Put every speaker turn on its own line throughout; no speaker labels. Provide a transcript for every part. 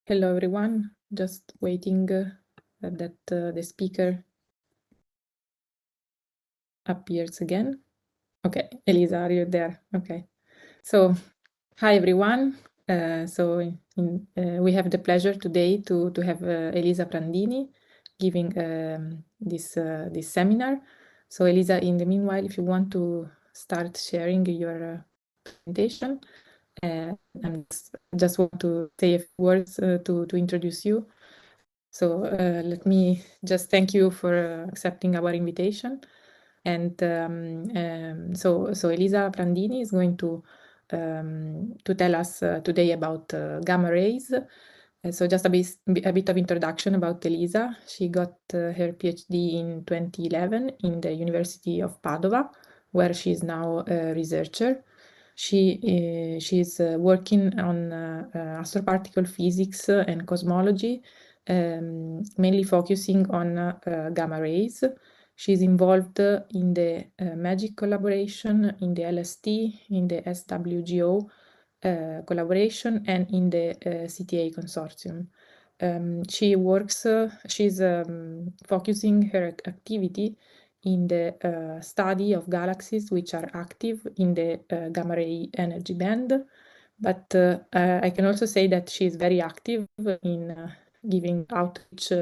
Hello, everyone. Just waiting that the speaker appears again. Okay, Elisa, are you there? Okay. So, hi, everyone. We have the pleasure today to have Elisa Prandini giving this seminar. So, Elisa, in the meanwhile, if you want to start sharing your presentation, I just want to say a few words to introduce you. So let me just thank you for accepting our invitation. And so Elisa Prandini is going to tell us today about gamma rays. So just a bit of introduction about Elisa. She got her PhD in 2011 in the University of Padova, where she is now a researcher. She's working on astroparticle physics and cosmology, mainly focusing on gamma rays. She's involved in the MAGIC collaboration, in the LST, in the SWGO collaboration, and in the CTA consortium. She's focusing her activity in the study of galaxies which are active in the gamma ray energy band. But I can also say that she is very active in giving outreach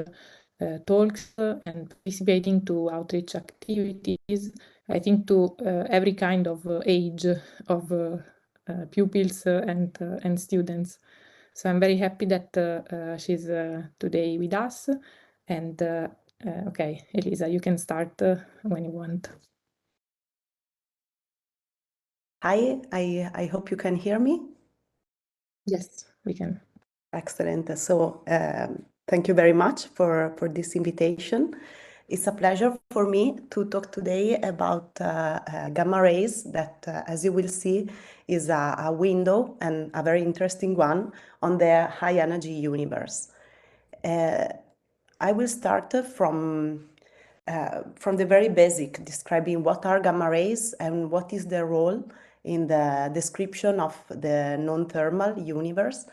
talks and participating to outreach activities, I think to every kind of age of pupils and students. So I'm very happy that she's today with us. And okay, Elisa, you can start when you want.
Hi, I hope you can hear me.
Yes, we can.
Excellent. So thank you very much for this invitation. It's a pleasure for me to talk today about gamma rays that, as you will see, is a window, and a very interesting one, on the high energy universe. I will start from the very basic, describing what are gamma rays and what is their role in the description of the non-thermal universe.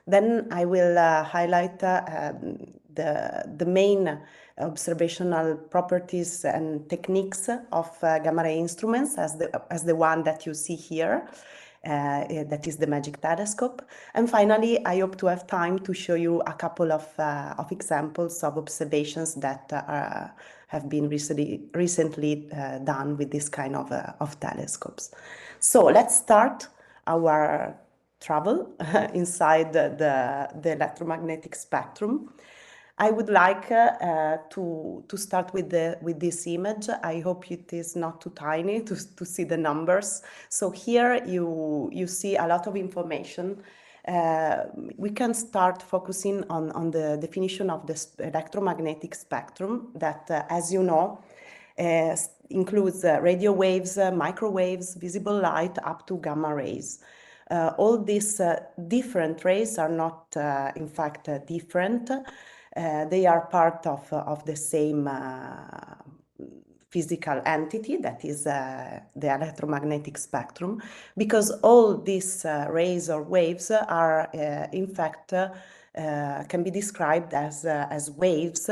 Then I will highlight the main observational properties and techniques of gamma ray instruments as the one that you see here. That is the MAGIC telescope. And finally, I hope to have time to show you a couple of examples of observations that have been recently done with this kind of telescopes. So let's start our travel inside the electromagnetic spectrum. I would like to start with this image. I hope it is not too tiny to see the numbers. So here you see a lot of information. We can start focusing on the definition of the electromagnetic spectrum that, as you know, includes radio waves, microwaves, visible light, up to gamma rays. All these different rays are not, in fact, different. They are part of the same physical entity that is the electromagnetic spectrum, because all these rays or waves are, in fact, can be described as waves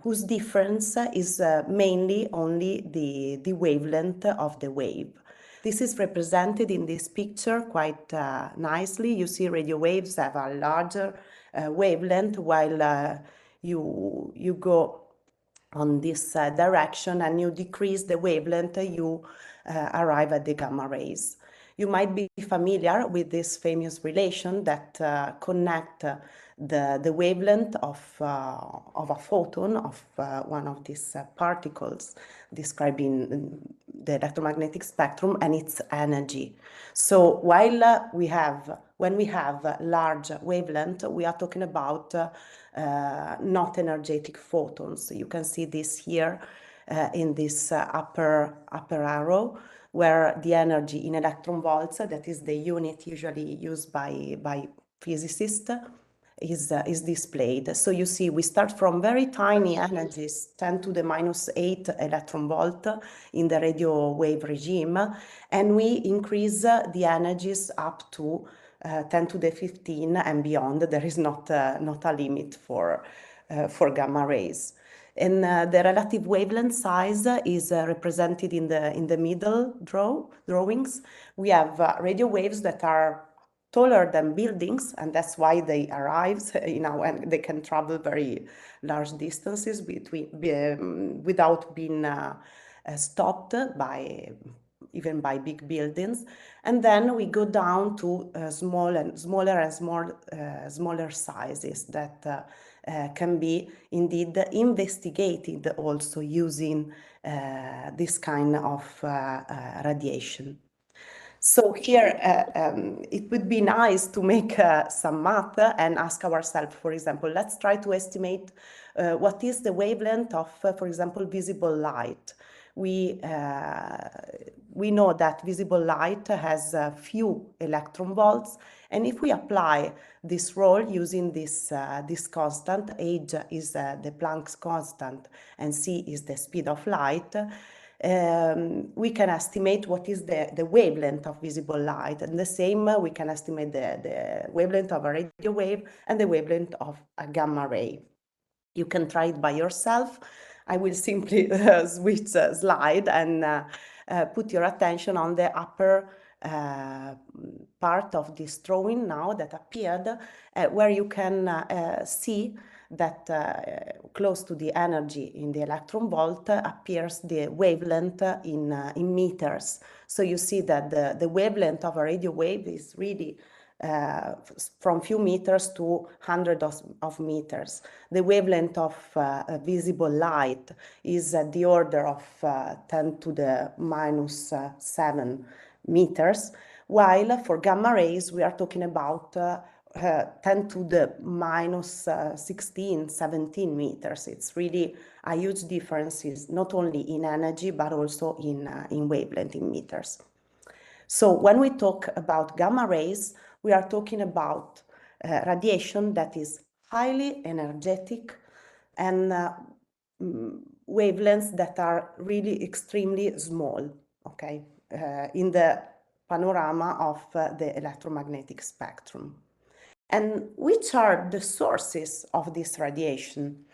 whose difference is mainly only the wavelength of the wave. This is represented in this picture quite nicely. You see radio waves have a larger wavelength, while you go on this direction and you decrease the wavelength, you arrive at the gamma rays. You might be familiar with this famous relation that connect the wavelength of a photon, of one of these particles, describing the electromagnetic spectrum and its energy. So while when we have large wavelength, we are talking about not energetic photons. You can see this here in this upper arrow, where the energy in electron volts, that is the unit usually used by physicists, is displayed. So you see, we start from very tiny energies, 10 to the -8 electron volt in the radio wave regime, and we increase the energies up to 10 to the 15 and beyond. There is not a limit for gamma rays. And the relative wavelength size is represented in the middle drawings. We have radio waves that are taller than buildings, and that's why they arrive, and they can travel very large distances without being stopped even by big buildings. And then we go down to smaller sizes that can be indeed investigated also using this kind of radiation. So here it would be nice to make some math and ask ourselves, for example, let's try to estimate what is the wavelength of, for example, visible light. We know that visible light has few electron volts, and if we apply this rule using this constant, h is the Planck's constant and c is the speed of light, we can estimate what is the wavelength of visible light, and the same we can estimate the wavelength of a radio wave and the wavelength of a gamma ray. You can try it by yourself. I will simply switch slide and put your attention on the upper part of this drawing now that appeared, where you can see that close to the energy in the electron volt appears the wavelength in meters. So you see that the wavelength of a radio wave is really from few meters to hundreds of meters. The wavelength of visible light is at the order of 10 to the minus 7 meters, while for gamma rays we are talking about 10 to the minus 16, 17 meters. It's really a huge difference, not only in energy but also in wavelength in meters. So when we talk about gamma rays, we are talking about radiation that is highly energetic and wavelengths that are really extremely small, okay, in the panorama of the electromagnetic spectrum. And which are the sources of this radiation?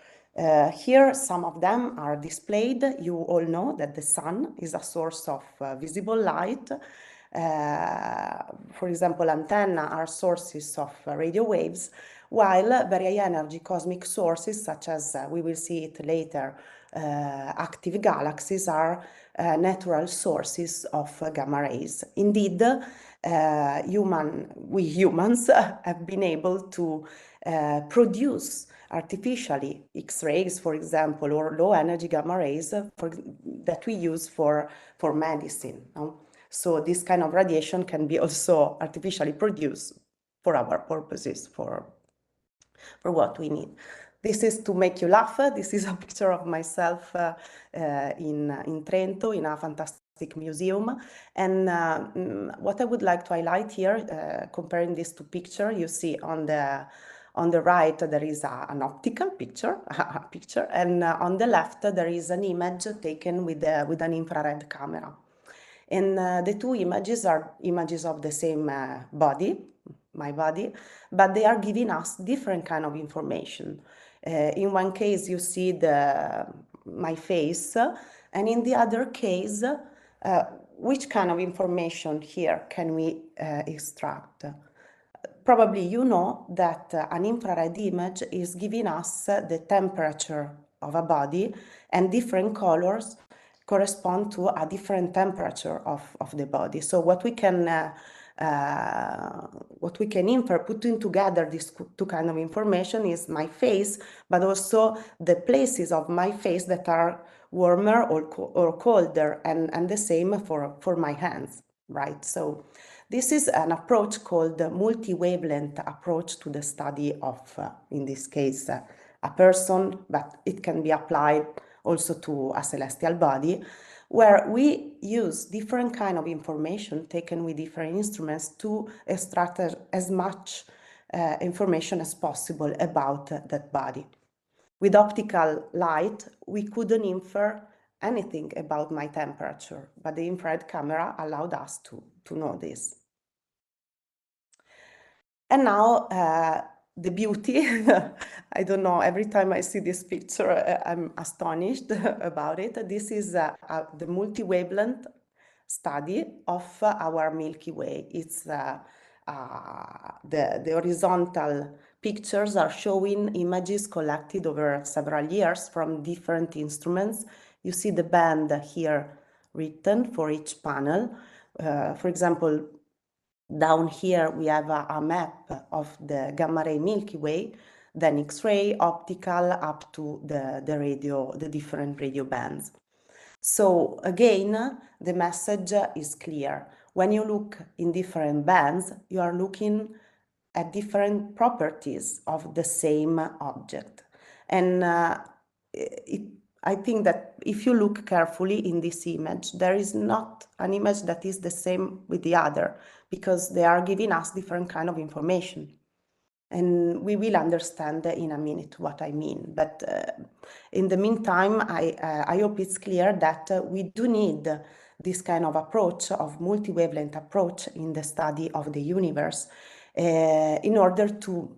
Here, some of them are displayed. You all know that the sun is a source of visible light. For example, antennae are sources of radio waves, while very high energy cosmic sources, such as we will see it later, active galaxies, are natural sources of gamma rays. Indeed, we humans have been able to produce artificially X-rays, for example, or low energy gamma rays that we use for medicine. So this kind of radiation can be also artificially produced for our purposes, for what we need. This is to make you laugh. This is a picture of myself in Trento, in a fantastic museum. And what I would like to highlight here, comparing these two pictures, you see on the right there is an optical picture, and on the left there is an image taken with an infrared camera. And the two images are images of the same body, my body, but they are giving us different kind of information. In one case you see my face, and in the other case, which kind of information here can we extract? Probably you know that an infrared image is giving us the temperature of a body, and different colors correspond to a different temperature of the body. So what we can putting together these two kind of information is my face, but also the places of my face that are warmer or colder, and the same for my hands, right? So this is an approach called the multi-wavelength approach to the study of, in this case, a person, but it can be applied also to a celestial body, where we use different kind of information taken with different instruments to extract as much information as possible about that body. With optical light, we couldn't infer anything about my temperature, but the infrared camera allowed us to know this. And now the beauty, I don't know, every time I see this picture, I'm astonished about it. This is the multi-wavelength study of our Milky Way. It's the horizontal pictures are showing images collected over several years from different instruments. You see the band here written for each panel. For example, down here we have a map of the gamma ray Milky Way, then X-ray, optical, up to the different radio bands. So again, the message is clear. When you look in different bands, you are looking at different properties of the same object. And I think that if you look carefully in this image, there is not an image that is the same with the other, because they are giving us different kind of information. And we will understand in a minute what I mean. But in the meantime, I hope it's clear that we do need this kind of approach, of multi-wavelength approach in the study of the universe in order to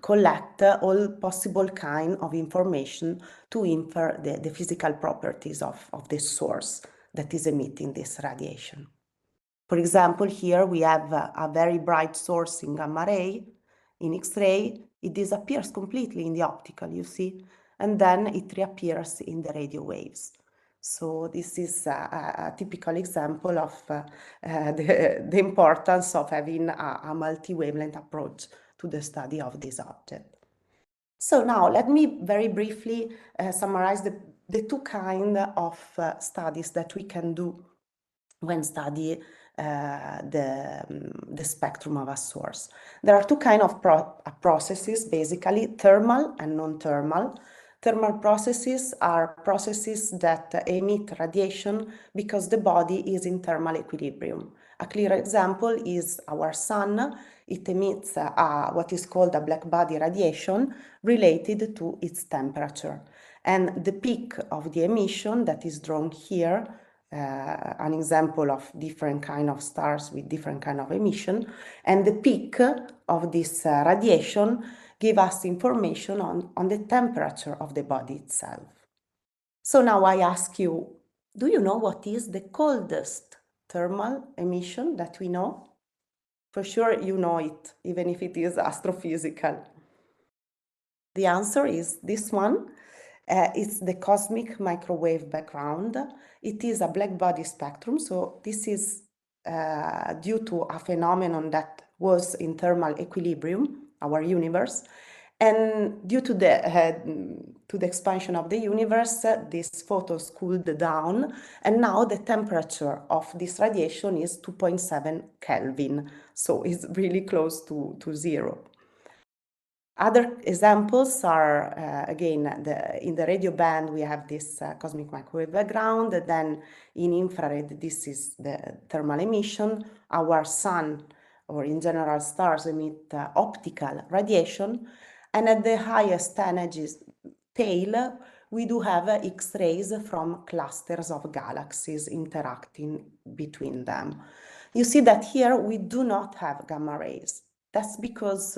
collect all possible kind of information to infer the physical properties of the source that is emitting this radiation. For example, here we have a very bright source in gamma ray. In X-ray, it disappears completely in the optical, you see, and then it reappears in the radio waves. So this is a typical example of the importance of having a multi-wavelength approach to the study of this object. So now let me very briefly summarize the two kinds of studies that we can do when study the spectrum of a source. There are two kinds of processes, basically, thermal and non-thermal. Thermal processes are processes that emit radiation because the body is in thermal equilibrium. A clear example is our sun. It emits what is called a black body radiation related to its temperature. And the peak of the emission that is drawn here, an example of different kind of stars with different kind of emission, and the peak of this radiation give us information on the temperature of the body itself. So now I ask you, do you know what is the coldest thermal emission that we know? For sure you know it, even if it is astrophysical. The answer is this one. It's the cosmic microwave background. It is a black body spectrum, so this is due to a phenomenon that was in thermal equilibrium, our universe, and due to the expansion of the universe, these photons cooled down, and now the temperature of this radiation is 2.7 Kelvin, so it's really close to zero. Other examples are, again, in the radio band, we have this cosmic microwave background. Then in infrared, this is the thermal emission. Our sun, or in general stars, emit optical radiation. And at the highest energy tail, we do have X-rays from clusters of galaxies interacting between them. You see that here we do not have gamma rays. That's because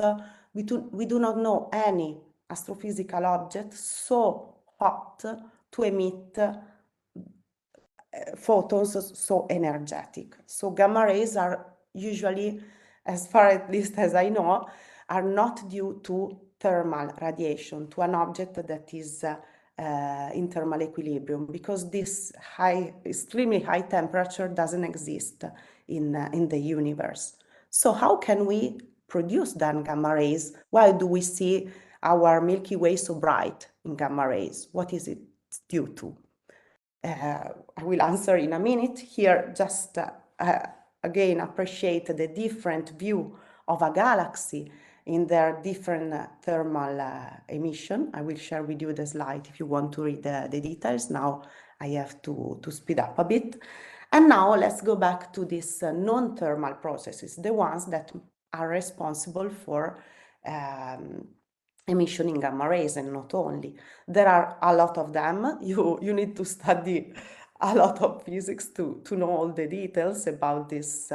we do not know any astrophysical object so hot to emit photons so energetic. So gamma rays are usually, as far at least as I know, are not due to thermal radiation, to an object that is in thermal equilibrium, because this extremely high temperature doesn't exist in the universe. So how can we produce then gamma rays? Why do we see our Milky Way so bright in gamma rays? What is it due to? I will answer in a minute. Here, just again, appreciate the different view of a galaxy in their different thermal emission. I will share with you the slide if you want to read the details. Now I have to speed up a bit. And now let's go back to these non-thermal processes, the ones that are responsible for emission in gamma rays, and not only. There are a lot of them. You need to study a lot of physics to know all the details about this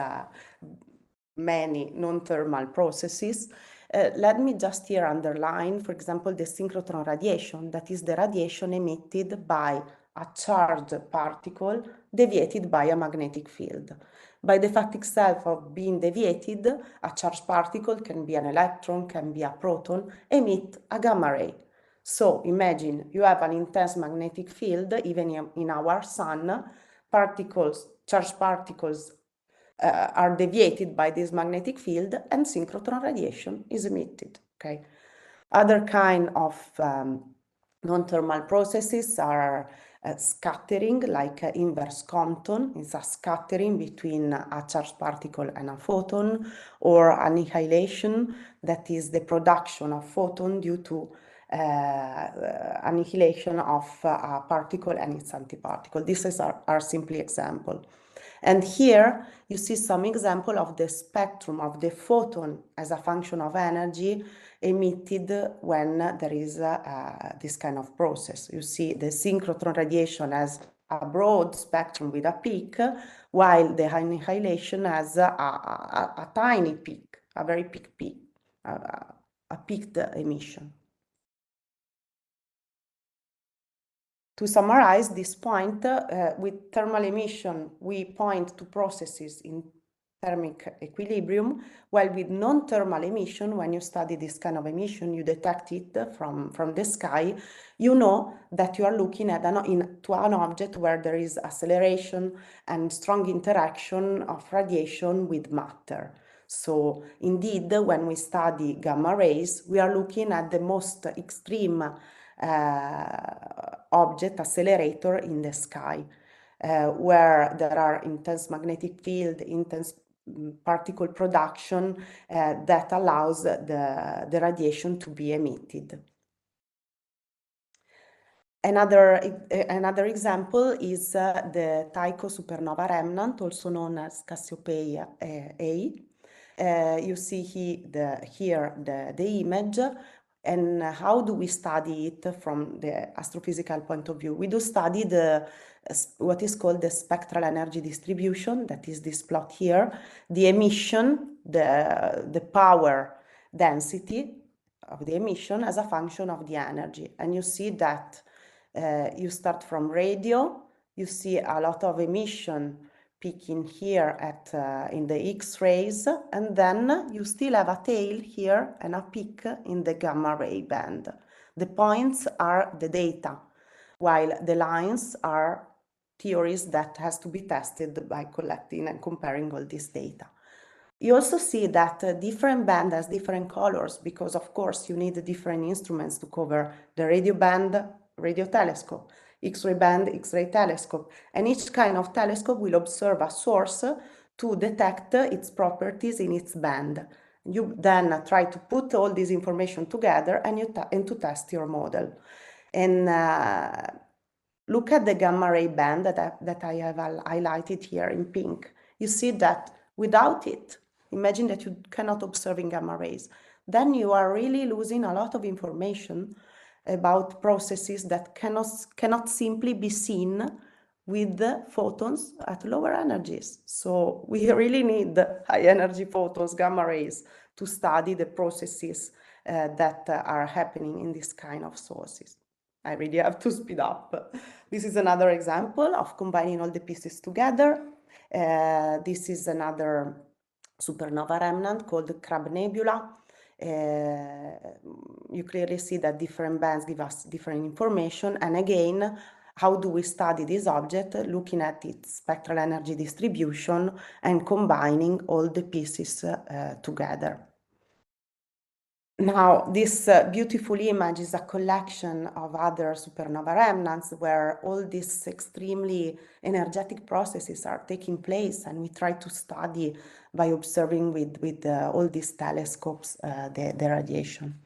many non-thermal processes. Let me just here underline, for example, the synchrotron radiation, that is the radiation emitted by a charged particle deviated by a magnetic field. By the fact itself of being deviated, a charged particle can be an electron, can be a proton, emit a gamma ray. So imagine you have an intense magnetic field, even in our sun, charged particles are deviated by this magnetic field and synchrotron radiation is emitted, okay? Other kind of non-thermal processes are scattering, like inverse Compton is a scattering between a charged particle and a photon, or annihilation, that is the production of photon due to annihilation of a particle and its antiparticle. These are simply example. And here you see some example of the spectrum of the photon as a function of energy emitted when there is this kind of process. You see the synchrotron radiation as a broad spectrum with a peak, while the annihilation has a tiny peak, a very peak, a peaked emission. To summarize this point, with thermal emission, we point to processes in thermic equilibrium, while with non-thermal emission, when you study this kind of emission, you detect it from the sky, you know that you are looking at to an object where there is acceleration and strong interaction of radiation with matter. So indeed, when we study gamma rays, we are looking at the most extreme object accelerator in the sky, where there are intense magnetic field, intense particle production that allows the radiation to be emitted. Another example is the Tycho supernova remnant, also known as Cassiopeia A. You see here the image. And how do we study it from the astrophysical point of view? We do study what is called the spectral energy distribution, that is this plot here, the emission, the power density of the emission as a function of the energy. And you see that you start from radio, you see a lot of emission peaking here in the X-rays, and then you still have a tail here and a peak in the gamma ray band. The points are the data, while the lines are theories that has to be tested by collecting and comparing all this data. You also see that different band has different colors, because of course you need different instruments to cover the radio band, radio telescope, X-ray band, X-ray telescope, and each kind of telescope will observe a source to detect its properties in its band. You then try to put all this information together and to test your model. And look at the gamma ray band that I have highlighted here in pink. You see that without it, imagine that you cannot observe in gamma rays, then you are really losing a lot of information about processes that cannot simply be seen with the photons at lower energies. So we really need high energy photons, gamma rays, to study the processes that are happening in this kind of sources. I really have to speed up. This is another example of combining all the pieces together. This is another supernova remnant called the Crab Nebula. You clearly see that different bands give us different information. And again, how do we study this object? Looking at its spectral energy distribution and combining all the pieces together. Now, this beautiful image is a collection of other supernova remnants where all these extremely energetic processes are taking place, and we try to study by observing with all these telescopes the radiation.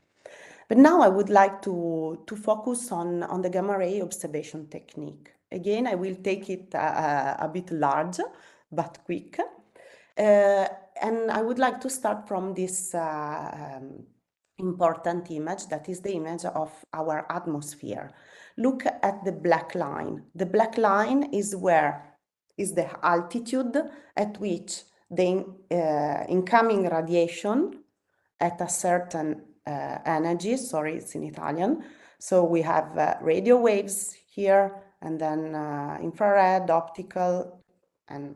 But now I would like to focus on the gamma ray observation technique. Again, I will take it a bit large, but quick. And I would like to start from this important image, that is the image of our atmosphere. Look at the black line. The black line is the altitude at which the incoming radiation at a certain energy, sorry, it's in Italian. So we have radio waves here, and then infrared, optical, and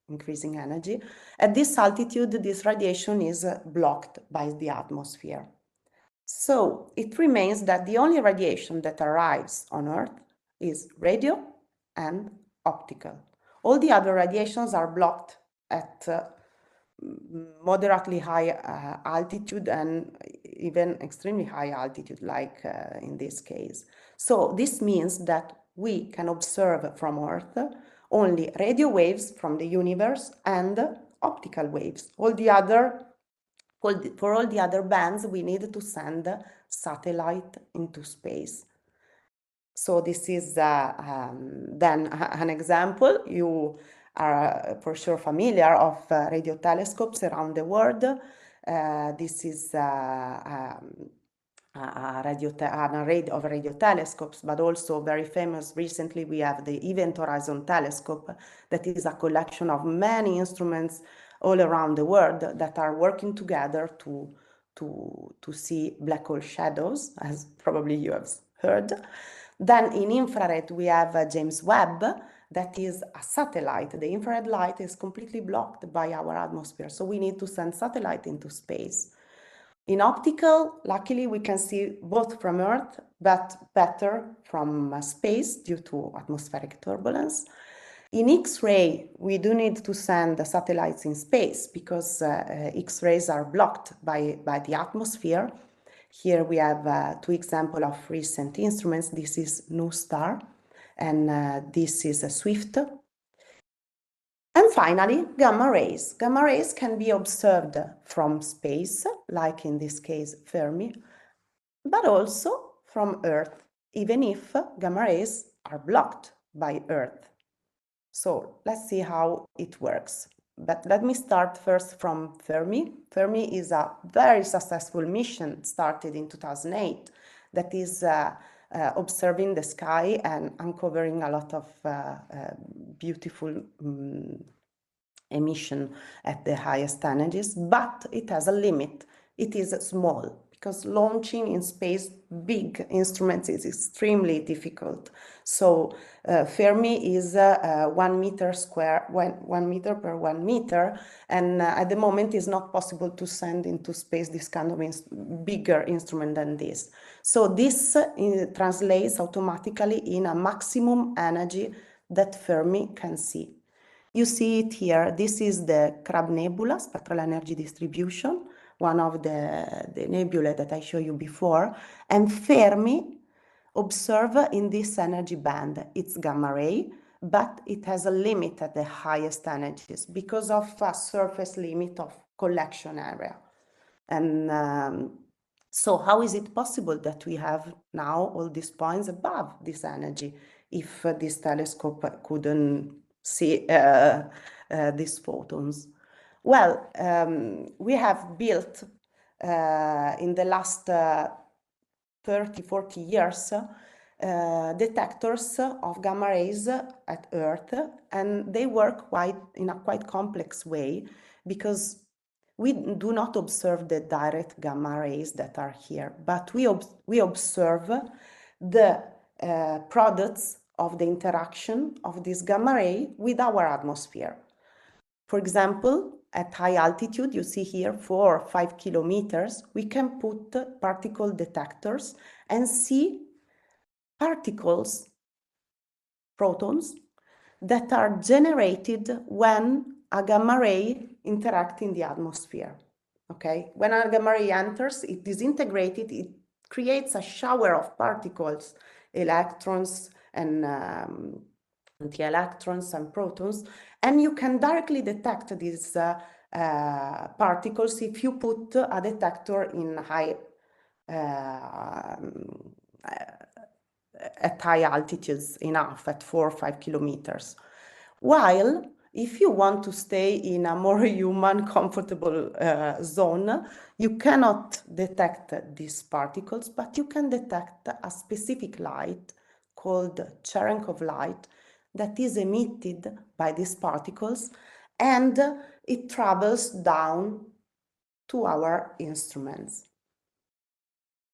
increasing energy. At this altitude, this radiation is blocked by the atmosphere. So it remains that the only radiation that arrives on Earth is radio and optical. All the other radiations are blocked at moderately high altitude and even extremely high altitude, like in this case. So this means that we can observe from Earth only radio waves from the universe and optical waves. For all the other bands, we need to send satellite into space. So this is then an example. You are for sure familiar of radio telescopes around the world. This is an array of radio telescopes, but also very famous. Recently, we have the Event Horizon Telescope, that is a collection of many instruments all around the world that are working together to see black hole shadows, as probably you have heard. Then in infrared, we have James Webb, that is a satellite. The infrared light is completely blocked by our atmosphere, so we need to send satellite into space. In optical, luckily, we can see both from Earth, but better from space due to atmospheric turbulence. In X-ray, we do need to send the satellites in space because X-rays are blocked by the atmosphere. Here we have two examples of recent instruments. This is NuSTAR, and this is a SWIFT. And finally, gamma rays. Gamma rays can be observed from space, like in this case Fermi, but also from Earth, even if gamma rays are blocked by Earth. So let's see how it works. But let me start first from Fermi. Fermi is a very successful mission started in 2008 that is observing the sky and uncovering a lot of beautiful emission at the highest energies, but it has a limit. It is small because launching in space big instruments is extremely difficult. So Fermi is 1 meter square, 1 meter per 1 meter, and at the moment it's not possible to send into space this kind of bigger instrument than this. So this translates automatically in a maximum energy that Fermi can see. You see it here. This is the Crab Nebula, spectral energy distribution, one of the nebulae that I showed you before. And Fermi observe in this energy band. It's gamma ray, but it has a limit at the highest energies because of a surface limit of collection area. And so how is it possible that we have now all these points above this energy if this telescope couldn't see these photons? Well, we have built in the last 30, 40 years detectors of gamma rays at Earth, and they work in a quite complex way because we do not observe the direct gamma rays that are here, but we observe the products of the interaction of this gamma ray with our atmosphere. For example, at high altitude, you see here 4 or 5 kilometers, we can put particle detectors and see particles, protons, that are generated when a gamma ray interacts in the atmosphere. Okay, when a gamma ray enters, it disintegrates, it creates a shower of particles, electrons and anti-electrons and protons, and you can directly detect these particles if you put a detector in at high altitudes enough, at 4 or 5 kilometers. While if you want to stay in a more human, comfortable zone, you cannot detect these particles, but you can detect a specific light called Cherenkov light that is emitted by these particles, and it travels down to our instruments.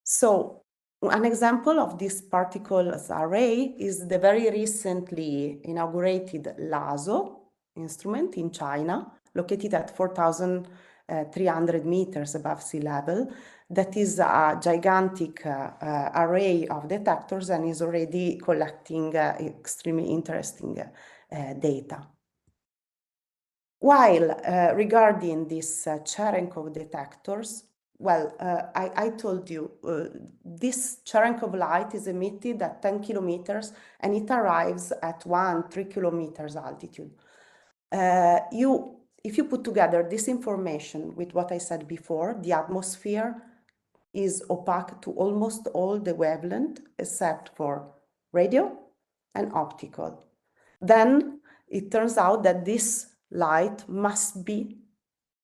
So an example of this particles array is the very recently inaugurated LASO instrument in China, located at 4,300 meters above sea level. That is a gigantic array of detectors and is already collecting extremely interesting data. While regarding these Cherenkov detectors, well, I told you, this Cherenkov light is emitted at 10 kilometers and it arrives at 3 kilometers altitude. If you put together this information with what I said before, the atmosphere is opaque to almost all the wavelength except for radio and optical. Then it turns out that this light must be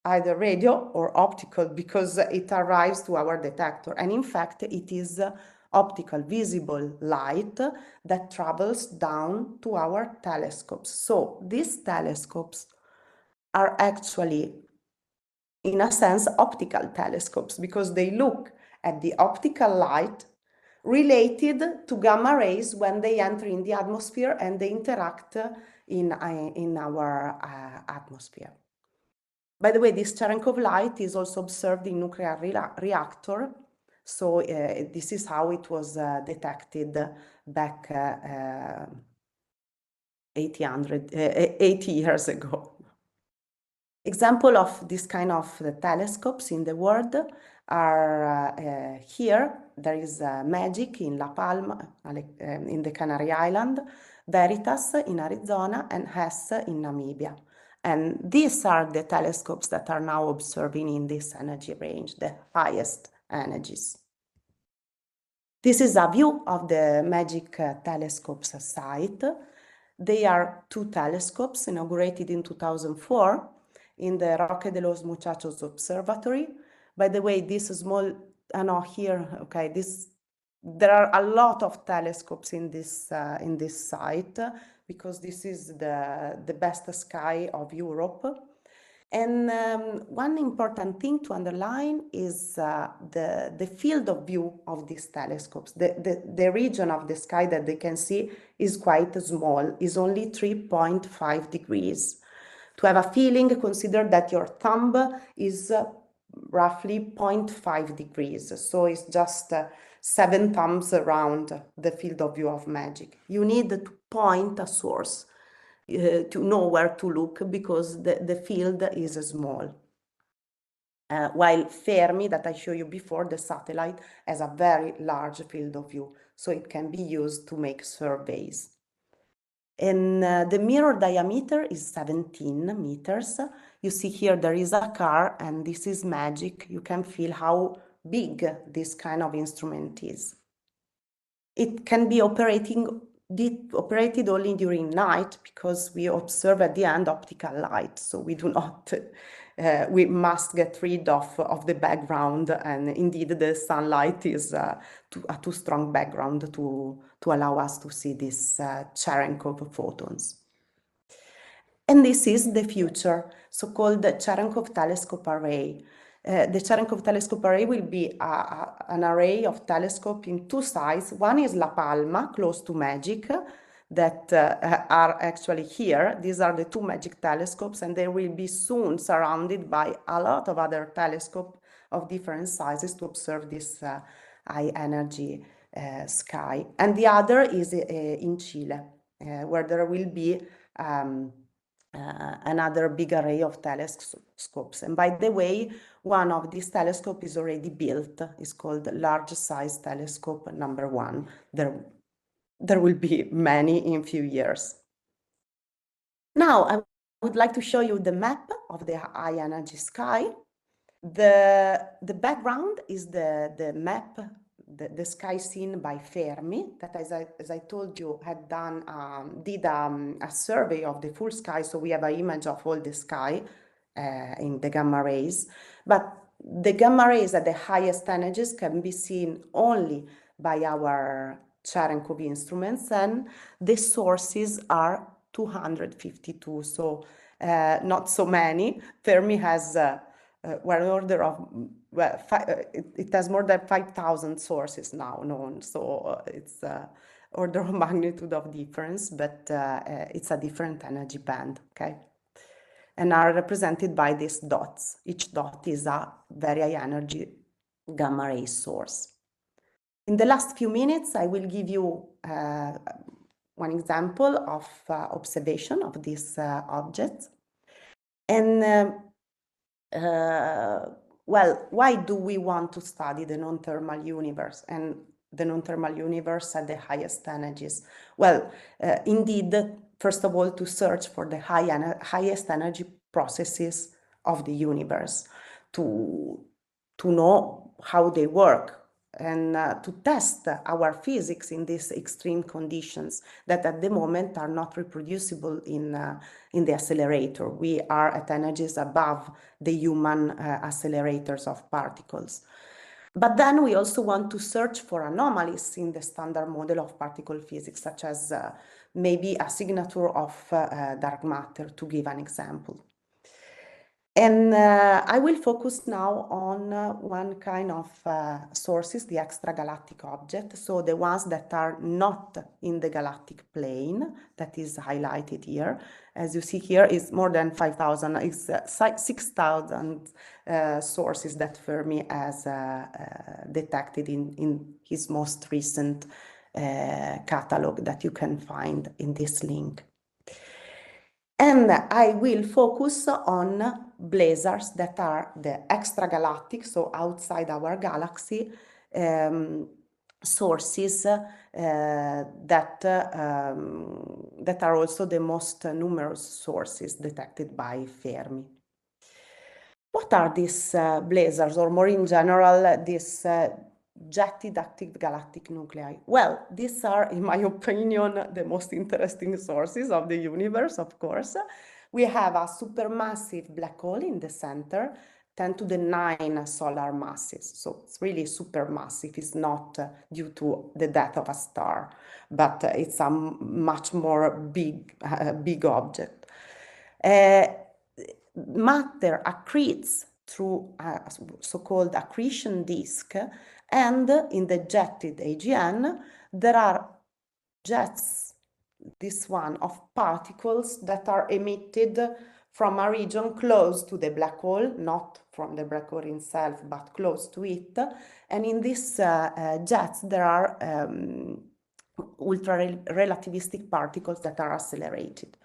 either radio or optical because it arrives to our detector. And in fact, it is optical visible light that travels down to our telescopes. So these telescopes are actually, in a sense, optical telescopes because they look at the optical light related to gamma rays when they enter in the atmosphere and they interact in our atmosphere. By the way, this Cherenkov light is also observed in nuclear reactor. So this is how it was detected back 80 years ago. Example of this kind of telescopes in the world are here. There is MAGIC in La Palma, in the Canary Island, Veritas in Arizona, and HESS in Namibia. And these are the telescopes that are now observing in this energy range, the highest energies. This is a view of the MAGIC telescopes site. They are two telescopes inaugurated in 2004 in the Roque de los Muchachos Observatory. By the way, this small, here, okay, there are a lot of telescopes in this site because this is the best sky of Europe. And one important thing to underline is the field of view of these telescopes. The region of the sky that they can see is quite small, is only 3.5 degrees. To have a feeling, consider that your thumb is roughly 0.5 degrees. So it's just 7 thumbs around the field of view of MAGIC. You need to point a source to know where to look because the field is small. While Fermi, that I showed you before, the satellite, has a very large field of view, so it can be used to make surveys. And the mirror diameter is 17 meters. You see here there is a car, and this is MAGIC. You can feel how big this kind of instrument is. It can be operated only during night because we observe at the end optical light, so we do not, we must get rid of the background, and indeed the sunlight is a too strong background to allow us to see these Cherenkov photons. And this is the future, so-called Cherenkov telescope array. The Cherenkov telescope array will be an array of telescopes in two sites. One is La Palma, close to MAGIC, that are actually here. These are the two MAGIC telescopes, and they will be soon surrounded by a lot of other telescopes of different sizes to observe this high energy sky. And the other is in Chile, where there will be another big array of telescopes. And by the way, one of these telescopes is already built. It's called Large Size Telescope number 1. There will be many in few years. Now, I would like to show you the map of the high energy sky. The background is the map the sky seen by Fermi, that as I told you, did a survey of the full sky, so we have an image of all the sky in the gamma rays. But the gamma rays at the highest energies can be seen only by our CHERENKOV instruments, and the sources are 252, so not so many. Fermi has it has more than 5,000 sources now known, so it's order of magnitude of difference, but it's a different energy band, okay? And are represented by these dots. Each dot is a very high energy gamma ray source. In the last few minutes, I will give you one example of observation of this object. And well, why do we want to study the non-thermal universe and the non-thermal universe at the highest energies? Well, indeed, first of all, to search for the highest energy processes of the universe, to know how they work, and to test our physics in these extreme conditions that at the moment are not reproducible in the accelerator. We are at energies above the human accelerators of particles. But then we also want to search for anomalies in the standard model of particle physics, such as maybe a signature of dark matter, to give an example. And I will focus now on one kind of sources, the extragalactic object, so the ones that are not in the galactic plane, that is highlighted here. As you see here, is more than 5,000, it's 6,000 sources that Fermi has detected in his most recent catalog that you can find in this link. And I will focus on blazars that are the extragalactic, so outside our galaxy, sources that are also the most numerous sources detected by Fermi. What are these blazars, or more in general, these jetted active galactic nuclei? Well, these are, in my opinion, the most interesting sources of the universe, of course. We have a supermassive black hole in the center, 10 to the 9 solar masses. So it's really supermassive. It's not due to the death of a star, but it's a much more big object. Matter accretes through a so-called accretion disk, and in the jetted AGN, there are jets, this one, of particles that are emitted from a region close to the black hole, not from the black hole itself, but close to it. And in these jets, there are ultra-relativistic particles that are accelerated.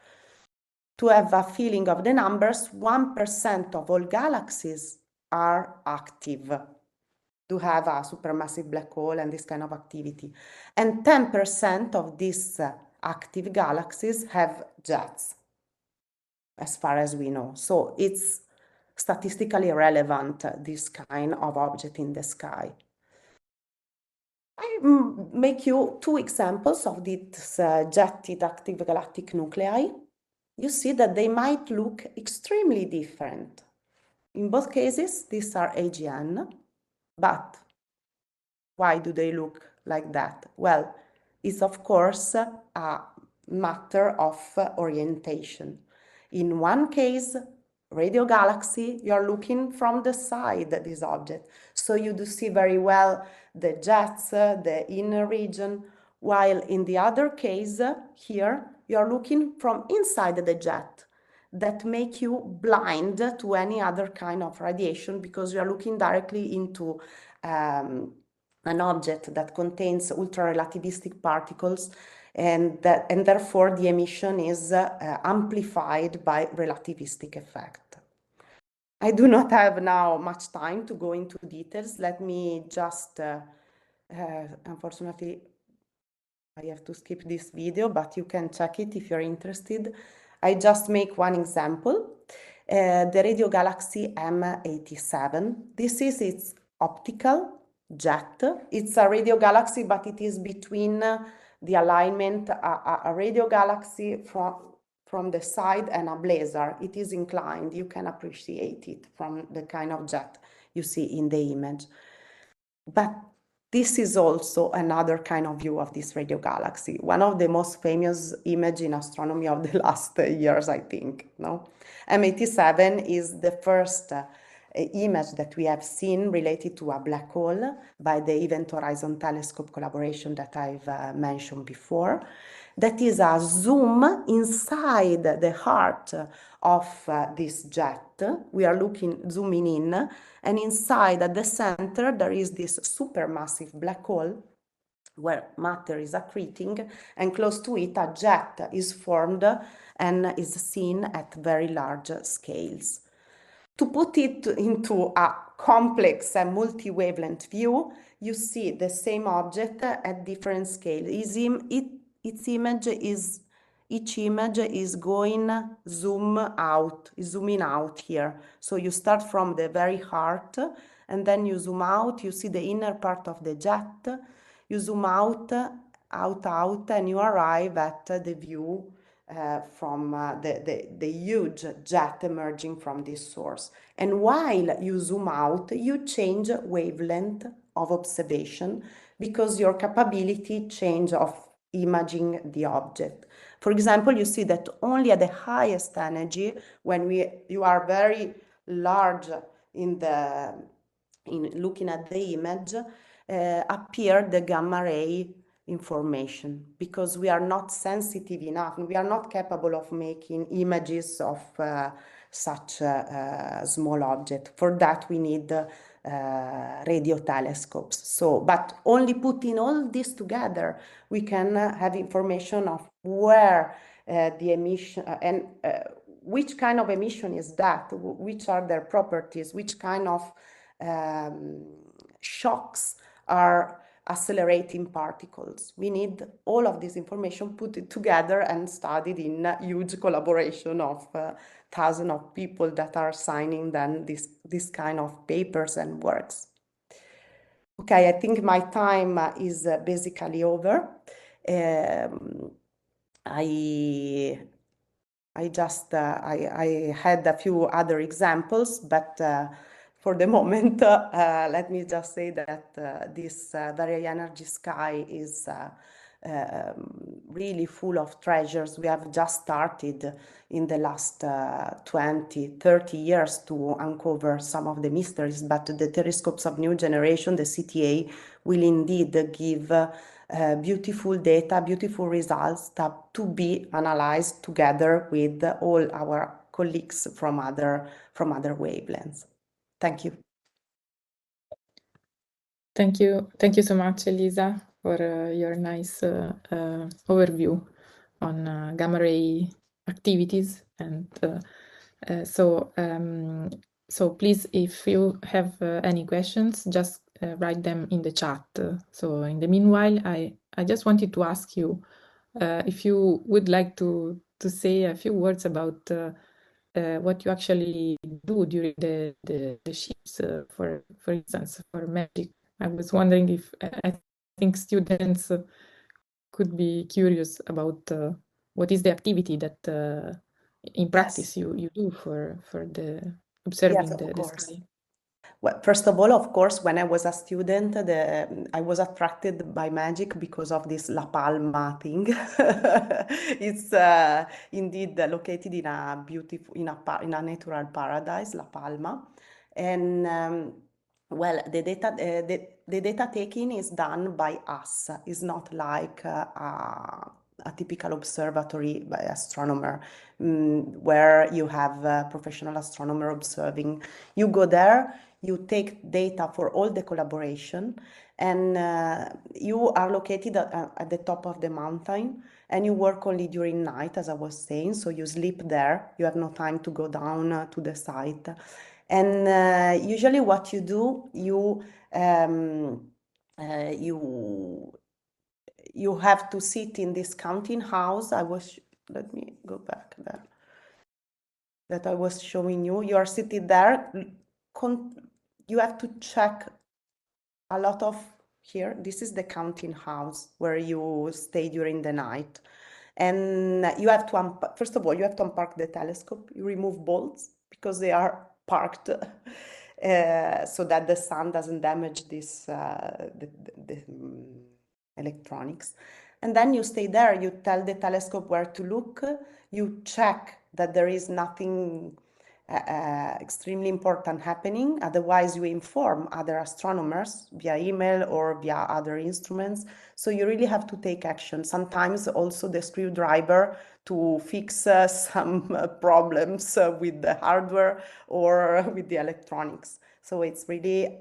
To have a feeling of the numbers, 1% of all galaxies are active, to have a supermassive black hole and this kind of activity. And 10% of these active galaxies have jets, as far as we know. So it's statistically relevant, this kind of object in the sky. I make you two examples of these jetted active galactic nuclei. You see that they might look extremely different. In both cases, these are AGN, but why do they look like that? Well, it's of course a matter of orientation. In one case, RADIOGALAXY, you're looking from the side, this object. So you do see very well the jets, the inner region, while in the other case, here, you're looking from inside the jet. That make you blind to any other kind of radiation because you're looking directly into an object that contains ultra-relativistic particles, and therefore the emission is amplified by relativistic effect. I do not have now much time to go into details. Let me just, unfortunately, I have to skip this video, but you can check it if you're interested. I just make one example, the RADIOGALAXY M87. This is its optical jet. It's a radio galaxy, but it is between the alignment, a radio galaxy from the side and a blazar. It is inclined. You can appreciate it from the kind of jet you see in the image. But this is also another kind of view of this radio galaxy, one of the most famous images in astronomy of the last years, I think. No, M87 is the first image that we have seen related to a black hole by the Event Horizon Telescope collaboration that I've mentioned before. That is a zoom inside the heart of this jet. We are zooming in, and inside at the center there is this supermassive black hole where matter is accreting, and close to it a jet is formed and is seen at very large scales. To put it into a complex and multi-wavelength view, you see the same object at different scales. Each image is zooming out here. So you start from the very heart, and then you zoom out, you see the inner part of the jet, you zoom out, and you arrive at the view from the huge jet emerging from this source. And while you zoom out, you change wavelength of observation because your capability change of imaging the object. For example, you see that only at the highest energy, when you are very large in looking at the image, appear the gamma ray information, because we are not sensitive enough, we are not capable of making images of such a small object. For that we need radio telescopes. But only putting all this together, we can have information of where the emission and which kind of emission is that, which are their properties, which kind of shocks are accelerating particles. We need all of this information put together and studied in a huge collaboration of thousands of people that are signing then this kind of papers and works. Okay, I think my time is basically over. I had a few other examples, but for the moment, let me just say that this very energy sky is really full of treasures. We have just started in the last 20, 30 years to uncover some of the mysteries, but the telescopes of new generation, the CTA, will indeed give beautiful data, beautiful results that to be analyzed together with all our colleagues from other wavelengths. Thank you.
Thank you so much, Elisa, for your nice overview on gamma ray activities. And so please, if you have any questions, just write them in the chat. So in the meanwhile, I just wanted to ask you if you would like to say a few words about what you actually do during the shifts, for instance, for magic. I was wondering if I think students could be curious about what is the activity that in practice you do for the observing the sky.
Well, first of all, of course, when I was a student, I was attracted by magic because of this La Palma thing. It's indeed located in a beautiful, in a natural paradise, La Palma, and well, the data taking is done by us. It's not like a typical observatory by astronomer, where you have a professional astronomer observing. You go there, you take data for all the collaboration, and you are located at the top of the mountain, and you work only during night, as I was saying, so you sleep there. You have no time to go down to the site. And usually what you do, you have to sit in this counting house. Let me go back there. That I was showing you. You are sitting there. You have to check a lot of here, this is the counting house where you stay during the night. And you have to, first of all, you have to unpark the telescope. You remove bolts because they are parked so that the sun doesn't damage this electronics. And then you stay there. You tell the telescope where to look. You check that there is nothing extremely important happening. Otherwise, you inform other astronomers via email or via other instruments. So you really have to take action. Sometimes also the screwdriver to fix some problems with the hardware or with the electronics. So it's really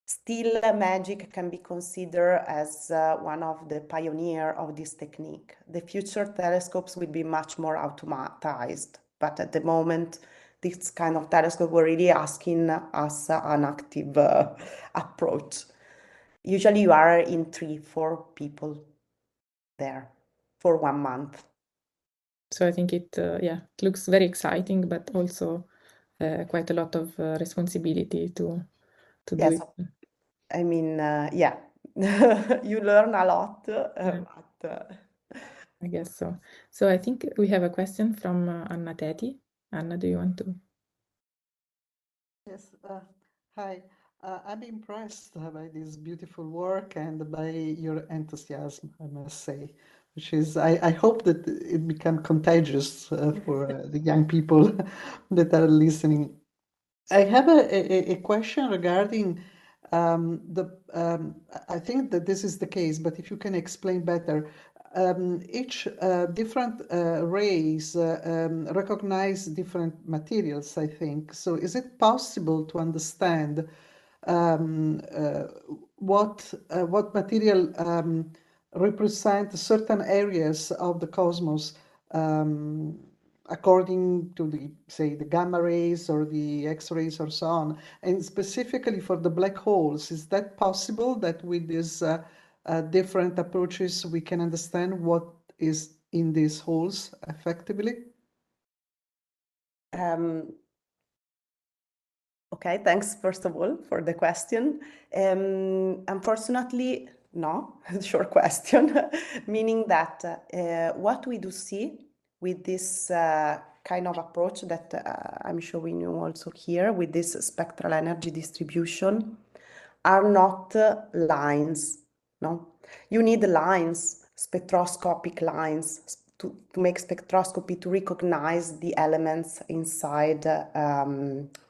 still magic can be considered as one of the pioneer of this technique. The future telescopes will be much more automatized, but at the moment, this kind of telescope were really asking us an active approach. Usually you are in 3-4 people there for 1 month.
So I think it looks very exciting, but also quite a lot of responsibility to do
Yes,
it.
I mean, yeah, you learn a lot, but
I guess so. So I think we have a question from Anna Teti. Anna, do you want to?
Yes, hi. I'm impressed by this beautiful work and by your enthusiasm, I must say, which is, I hope that it become contagious for the young people that are listening. I have a question regarding I think that this is the case, but if you can explain better, each different rays recognize different materials, I think. So is it possible to understand what material represent certain areas of the cosmos according to the gamma rays or the X-rays or so on, and specifically for the black holes, is that possible that with these different approaches we can understand what is in these holes effectively?
Okay, thanks first of all for the question. Unfortunately, no, short question, meaning that what we do see with this kind of approach that I'm showing you also here with this spectral energy distribution are not lines, no? You need lines, spectroscopic lines to make spectroscopy to recognize the elements inside a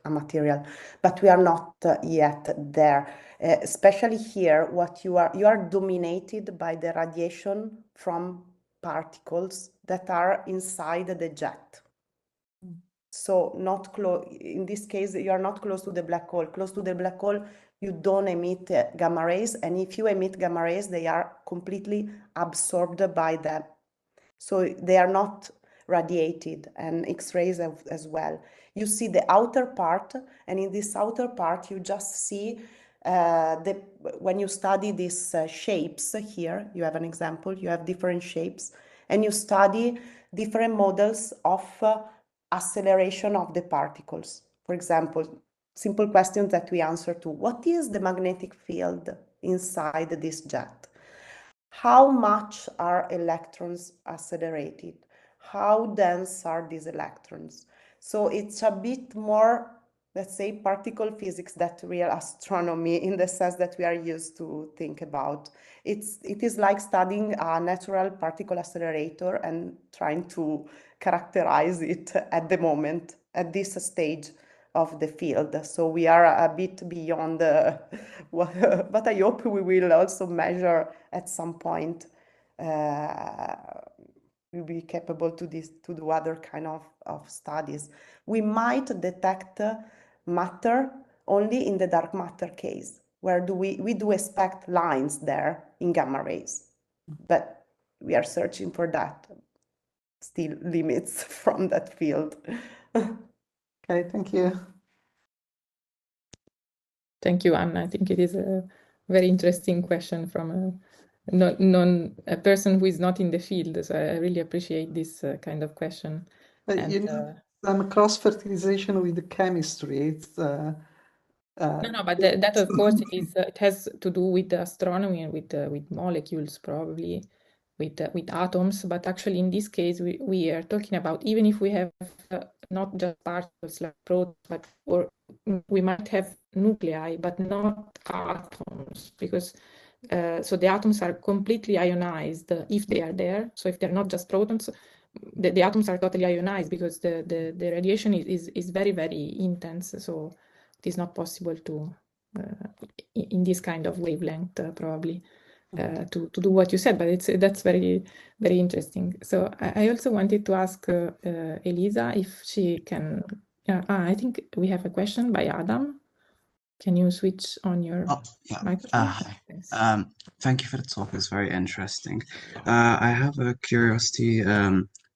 material, but we are not yet there. Especially here, what you are dominated by the radiation from particles that are inside the jet. So not close, in this case, you are not close to the black hole. Close to the black hole, you don't emit gamma rays. And if you emit gamma rays, they are completely absorbed by them. So they are not radiated, and X-rays as well. You see the outer part, and in this outer part, you just see when you study these shapes here, you have an example, you have different shapes, and you study different models of acceleration of the particles. For example, simple questions that we answer to: what is the magnetic field inside this jet? How much are electrons accelerated? How dense are these electrons? So it's a bit more, let's say, particle physics than real astronomy, in the sense that we are used to think about. It is like studying a natural particle accelerator and trying to characterize it at the moment, at this stage of the field. So we are a bit beyond but I hope we will also measure at some point, we'll be capable to do other kind of studies. We might detect matter only in the dark matter case, where we do expect lines there in gamma rays, but we are searching for that. Still limits from that field.
Okay, thank you.
Thank you, Anna. I think it is a very interesting question from a person who is not in the field. So I really appreciate this kind of question.
You know, some cross-fertilization with the chemistry. It's
No, but that of course it has to do with the astronomy and with molecules, probably with atoms. But actually, in this case, we are talking about, even if we have not just particles like protons, or we might have nuclei, but not atoms, because so the atoms are completely ionized if they are there. So if they're not just protons, the atoms are totally ionized, because the radiation is very, very intense. So it is not possible to in this kind of wavelength probably to do what you said, but that's very, very interesting. So I also wanted to ask Elisa if she can. I think we have a question by Adam. Can you switch on your
Yeah.
microphone?
Yes. Thank you for the talk. It's very interesting. I have a curiosity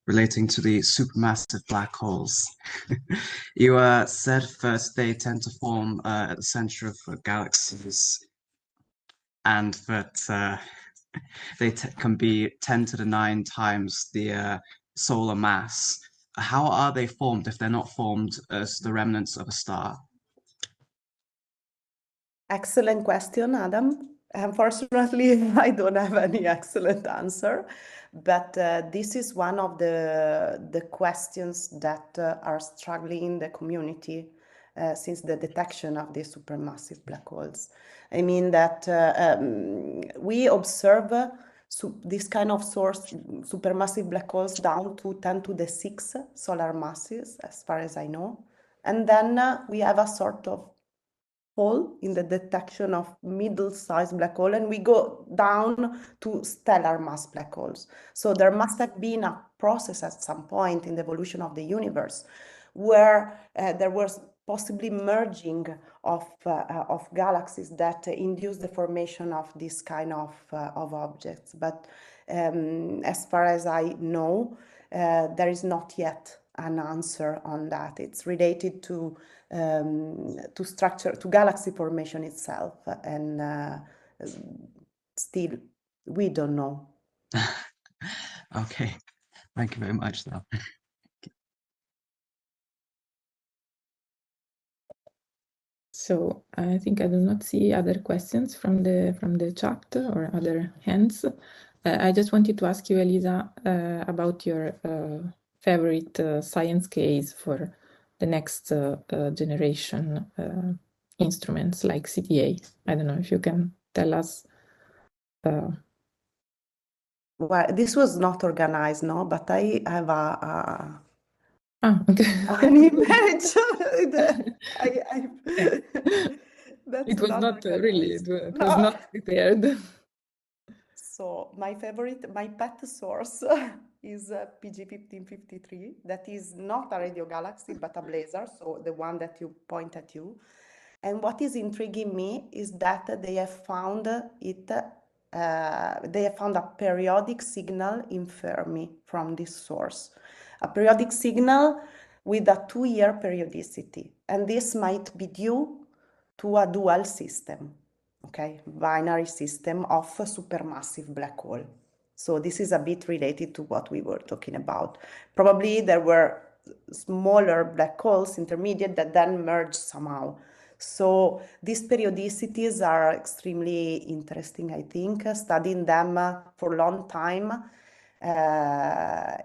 relating to the supermassive black holes. You said first they tend to form at the center of galaxies, and that they can be 10 to the 9 times the solar mass. How are they formed if they're not formed as the remnants of a star?
Excellent question, Adam. Unfortunately, I don't have any excellent answer, but this is one of the questions that are struggling in the community since the detection of these supermassive black holes. I mean that we observe this kind of source, supermassive black holes, down to 10 to the 6 solar masses, as far as I know. And then we have a sort of hole in the detection of middle-sized black hole, and we go down to stellar mass black holes. So there must have been a process at some point in the evolution of the universe where there was possibly merging of galaxies that induced the formation of this kind of objects. But as far as I know, there is not yet an answer on that. It's related to structure, to galaxy formation itself, and still we don't know.
Okay, thank you very much, though.
So I think I do not see other questions from the chat or other hands. I just wanted to ask you, Elisa, about your favorite science case for the next generation instruments like CTA. I don't know if you can tell us.
Well, this was not organized, no, but I have
Okay.
an image. That's
It was not really,
organized.
it was not prepared.
So my pet source is PG1553. That is not a radio galaxy, but a blazar, so the one that you point at you. And what is intriguing me is that they have found a periodic signal in Fermi from this source, a periodic signal with a 2-year periodicity. And this might be due to a dual system, okay, binary system of a supermassive black hole. So this is a bit related to what we were talking about. Probably there were smaller black holes, intermediate, that then merged somehow. So these periodicities are extremely interesting, I think. Studying them for a long time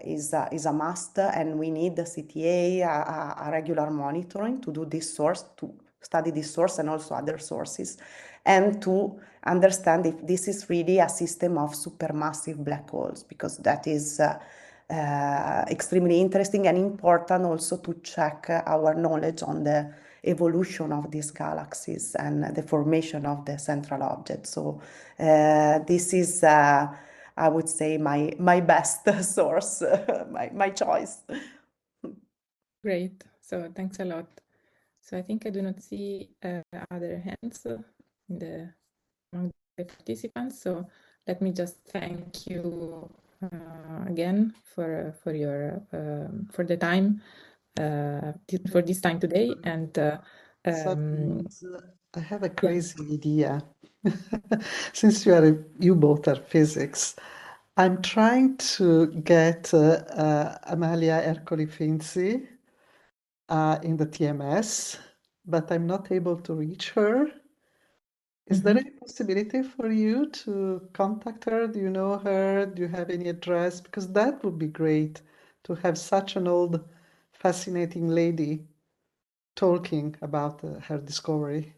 is a must, and we need the CTA, a regular monitoring to do this source, to study this source and also other sources, and to understand if this is really a system of supermassive black holes, because that is extremely interesting and important also to check our knowledge on the evolution of these galaxies and the formation of the central object. So this is, I would say, my best source, my choice.
Great. So thanks a lot. So I think I do not see other hands among the participants. So let me just thank you again for the time for this time today. And
I have a crazy idea. Since you both are physics, I'm trying to get Amalia Ercoli Finzi in the TMS but I'm not able to reach her. Is there any possibility for you to contact her? Do you know her? Do you have any address? Because that would be great to have such an old, fascinating lady talking about her discovery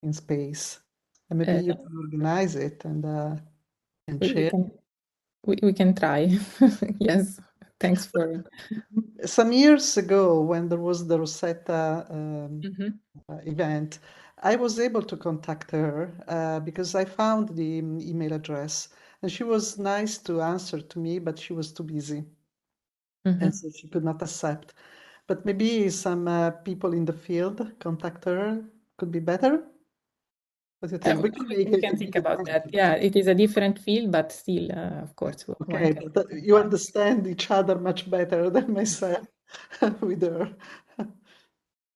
in space. And maybe you can organize it and
we
share.
we can try. Yes, thanks for.
Some years ago, when there was the Rosetta event, I was able to contact her because I found the email address, and she was nice to answer to me, but she was too busy, and so she could not accept. But maybe some people in the field contact her could be better. What do you think? We can make
We
it
can
a
think
video
about that.
conference.
Yeah, it is a different field, but still, of course, one
Okay,
can.
but you understand each other much better than myself with her.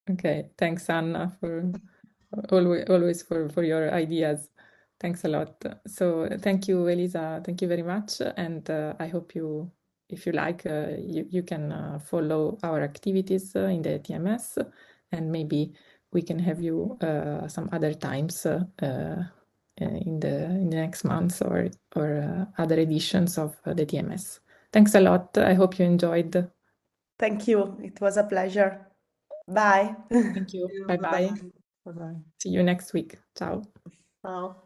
Okay, thanks, Anna, for always for your ideas. Thanks a lot. So thank you, Elisa. Thank you very much, and I hope you, if you like, you can follow our activities in the TMS, and maybe we can have you some other times in the next months or other editions of the TMS. Thanks a lot. I hope you enjoyed.
Thank you. It was a pleasure. Bye.
Thank you. Bye bye.
Bye-bye.
See you next week. Ciao.
Ciao.